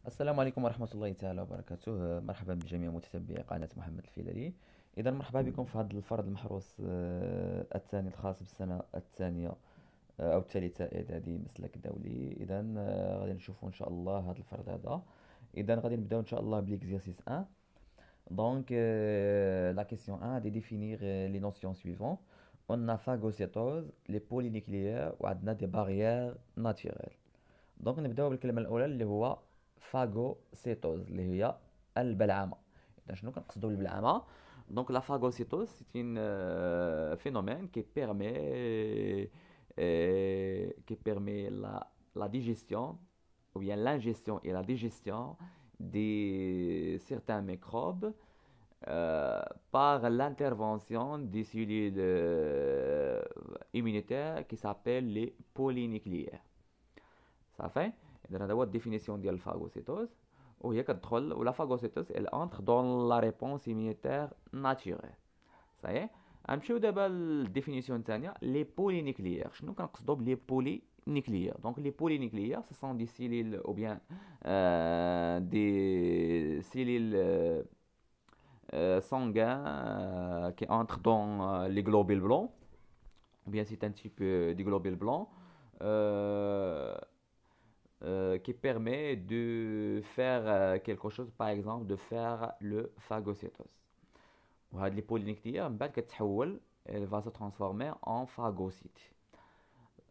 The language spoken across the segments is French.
السلام عليكم ورحمة الله تعالى وبركاته. مرحبا بجميع متتبعي قناة محمد الفيلري. إذا مرحبا بكم في هذا الفرد المحروس الثاني الخاص بالسنة الثانية أو الثالثة إعدادي مسلك دولي. إذا غادي نشوفوا إن شاء الله هذا الفرد هذا. إذا غادي نبداو إن شاء الله بليكزيرسيس 1. Donc, la question 1 de définir les notions suivantes. On a phagocytose, les polynucléaires وعندنا des barrières naturelles. دونك نبداو بالكلمه الاولى اللي هو فاغوسيتوز اللي هي البلعمه. اذا شنو كنقصدوا بالبلعمه؟ دونك لا phagocytose c'est un phénomène qui permet la digestion ou bien l'ingestion et la digestion de certains microbes par l'intervention des cellules immunitaires qui s'appellent les polynucléaires. صافي. اذا هذا هو الديفينيسيون ديال الفاغوسيتوز، وهي كتدخل ولا فاغوسيتوز elle entre dans la réponse immunitaire naturelle. صحيح. غنمشيو دابا للديفينيسيون الثانيه لي بولينيكليير. شنو كنقصدوا بلي بولينيكليير؟ دونك لي بولينيكليير سو سون دي سيليل او بيان دي سيليل sanguins qui entrent dans les globules blancs, ou bien c'est un type de globule blanc qui permet de faire quelque chose, par exemple de faire le phagocytose. وهاد لي بولينيكليير من بعد كتحول elle va se transformer en phagocyte.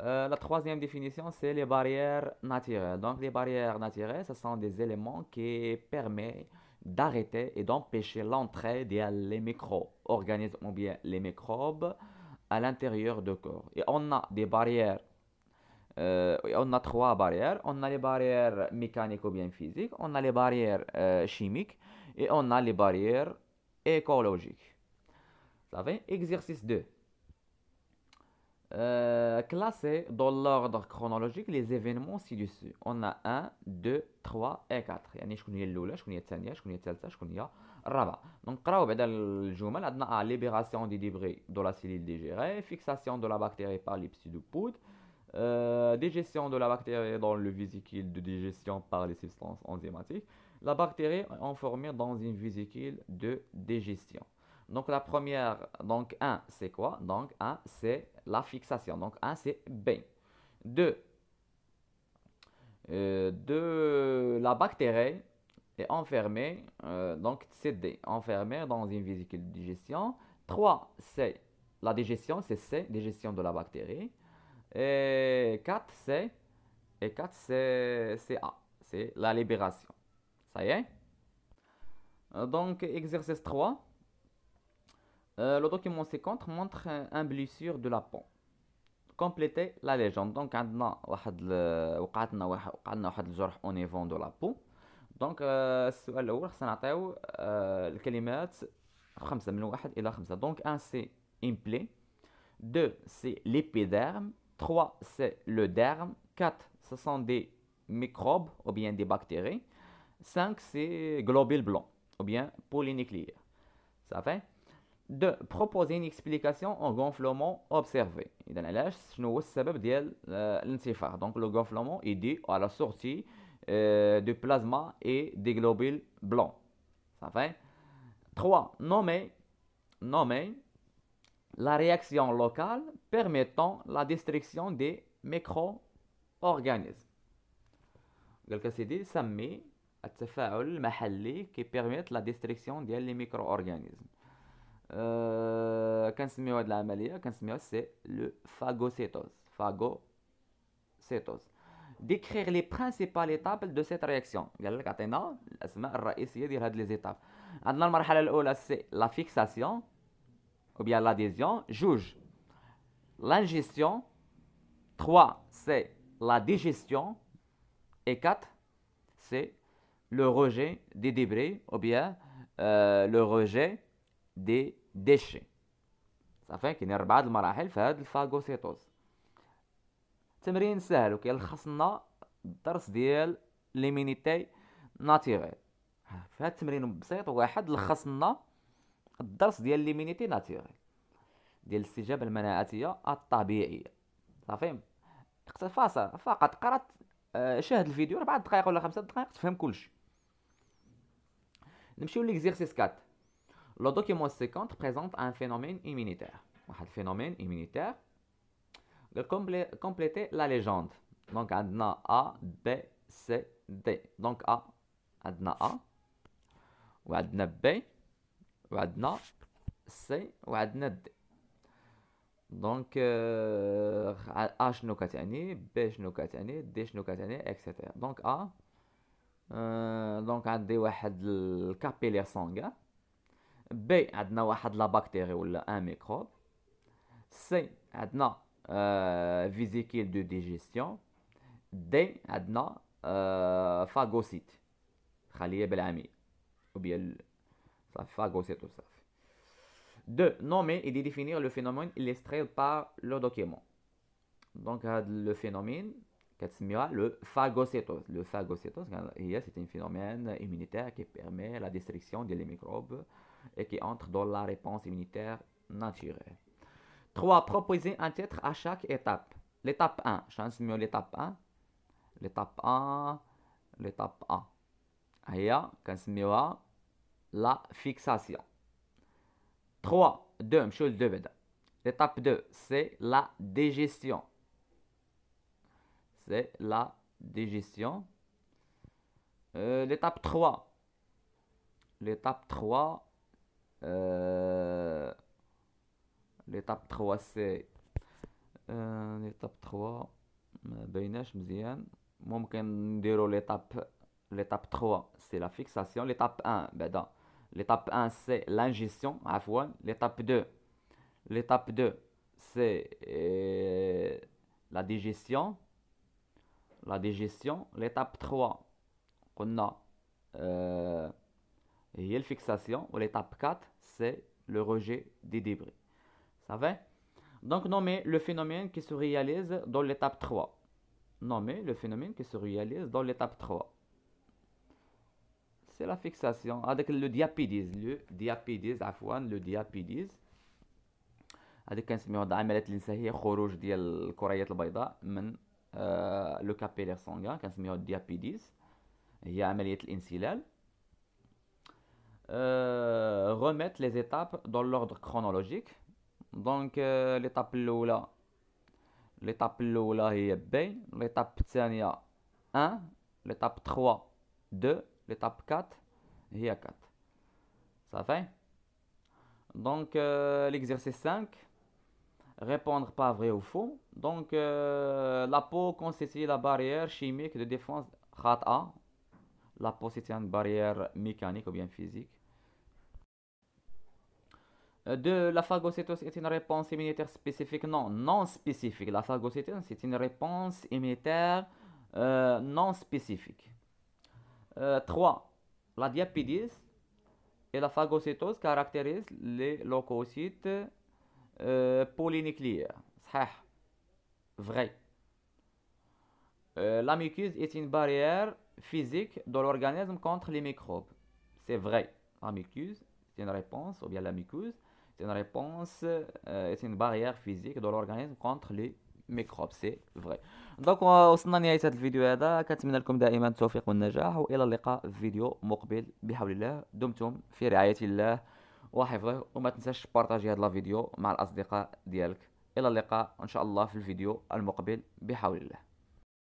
La troisième définition, c'est les barrières naturelles. Donc, les barrières naturelles, ce sont des éléments qui permettent d'arrêter et d'empêcher l'entrée des micro-organismes ou bien les microbes à l'intérieur du corps. Et on a des barrières, on a trois barrières. On a les barrières mécaniques ou bien physiques, on a les barrières chimiques et on a les barrières écologiques. Ça va? Exercice 2. Classer dans l'ordre chronologique les événements ci-dessus. On a 1, 2, 3 et 4. يعني شكون هي الأولى، شكون هي الثانية، شكون هي الثالثة، شكون هي الرابعة. دونك نقراو بعدا الجمل. عندنا libération des débris de la cellule digérée, fixation de la bactérie par les pseudopodes, digestion de la bactérie dans le vésicule de digestion par les substances enzymatiques. La bactérie est enfermée dans une vésicule de digestion. Donc la première, donc 1 c'est quoi? Donc 1 c'est la fixation. Donc 1 c'est B. 2, la bactérie est enfermée, donc c'est D, enfermée dans une vésicule de digestion. 3 c'est la digestion, c'est C, digestion de la bactérie. Et 4 c'est, et 4 c'est A, c'est la libération. Ça y est? Donc exercice 3. Le document C-contre montre un blessure de la peau. Complétez la légende. Donc عندنا وقعنا واحد الجرح au niveau de la peau. دونك السؤال الاول خصنا نعطيو الكلمات 5 من 1 الى 5. دونك 1 سي une plaie, 2 c'est l'épiderme, 3 c'est le derme, 4 ce sont des microbes ou bien des bactéries, 5 c'est globules blancs ou bien polynucléaires. Ça fait 2. Proposer une explication au gonflement observé. إذا علاش شنو هو السبب ديال الانتفاخ. Donc le gonflement est dû à la sortie du plasma et des globules blancs. Ça fait 3. Nommer la réaction locale permettant la destruction des micro-organismes. قال لك سيدي سمي التفاعل المحلي qui permet la destruction ديال les micro-organismes. كنسميو هاد العمليه كنسميوها سي لو phagocytose. Décrire les principales étapes de cette réaction. قال لك عطينا الاسماء الرئيسيه ديال هاد لي زيتاب. عندنا المرحله الاولى سي لا فيكساسيون ou bien l'adhésion. Juge l'ingestion. 3 c'est la digestion. Et 4 c'est le rejet des débris ou bien le rejet des déchets. صافي. كاينين 4 المراحل في هاد الفاغوسيتوز. تمرين سهل وكيلخص لنا الدرس ديال ليمينيتي ناتيريل. في هاد التمرين بسيط واحد لخص لنا الدرس ديال ليمينيتي ناتيريل ديال الاستجابه المناعتيه الطبيعيه. صافي. اقتصر فقط قرات شاهد الفيديو 4 دقائق ولا 5 دقائق تفهم كلشي. نمشيو ليكزيرسيس 4. Le document séquent présente un phénomène immunitaire. واحد phénomène immunitaire. Compléter la légende. Donc عندنا A, B, C, D. Donc A عندنا A وعندنا B وعندنا C وعندنا D. دونك A شنو كتعني، B شنو كتعني، D شنو كتعني، اكسيتيرا. دونك A دونك عندي واحد الكابيلير سانغان. B عندنا واحد لا بكتيري ولا ان ميكروب. C عندنا فيزيكيل دو ديجيستيون. D عندنا فاغوسيت خلية بالعامية وبيا صافي فاغوسيت وصافي. 2. Nommer et définir le phénomène illustré par le document. Donc, le phénomène, le phagocytose. Le phagocytose, c'est un phénomène immunitaire qui permet la destruction des microbes et qui entre dans la réponse immunitaire naturelle. 3. Proposer un titre à chaque étape. L'étape 1. Chance mieux l'étape 1. L'étape 1. L'étape 1. Aïe, quand la fixation. 3, 2, مشيو ل 2 بعدا. L'étape 2, c'est la digestion. C'est la digestion. L'étape 3. L'étape 3. L'étape 3, c'est... l'étape 3 ما بايناش مزيان. ممكن نديرو l'étape 3, c'est la fixation. L'étape 1 بعدا. L'étape 1, c'est l'ingestion. L'étape 2, c'est la digestion. L'étape 3, on a la fixation. L'étape 4, c'est le rejet des débris. Ça va? Donc, nommer le phénomène qui se réalise dans l'étape 3. Nommer le phénomène qui se réalise dans l'étape 3. C'est la fixation avec le diapédise. Le diapédise هذيك كنسميوها العمليات الانسانيه خروج ديال الكريات البيضاء من لو كابيلير سانغان كنسميوها الديابيديز هي عمليه الانسلال. remettre les étapes dans l'ordre chronologique. Donc l'étape الاولى هي B, l'étape الثانيه 1, l'étape 3 2, l'étape 4 هي 4. Ça fait? Donc l'exercice 5, répondre pas vrai ou faux. Donc la peau constitue la barrière chimique de défense. خاطئة. La peau c'est une barrière mécanique ou bien physique. 2. La phagocytose est une réponse immunitaire spécifique. Non spécifique. La phagocytose c'est une réponse immunitaire non spécifique. 3. La diapédise et la phagocytose caractérisent les leucocytes polynucléaires. صحيح. Vrai. La muqueuse est une barrière physique de l'organisme contre les microbes. C'est vrai. La muqueuse, c'est une réponse, ou bien la muqueuse, c'est une réponse, c'est une barrière physique de l'organisme contre les ميكروب سي فري. دونك وصلنا لنهايه هذا الفيديو هذا. كنتمنى لكم دائما التوفيق والنجاح والى اللقاء في فيديو مقبل بحول الله. دمتم في رعايه الله وحفظه وما تنساش بارطاجي هذا الفيديو مع الاصدقاء ديالك. الى اللقاء ان شاء الله في الفيديو المقبل بحول الله.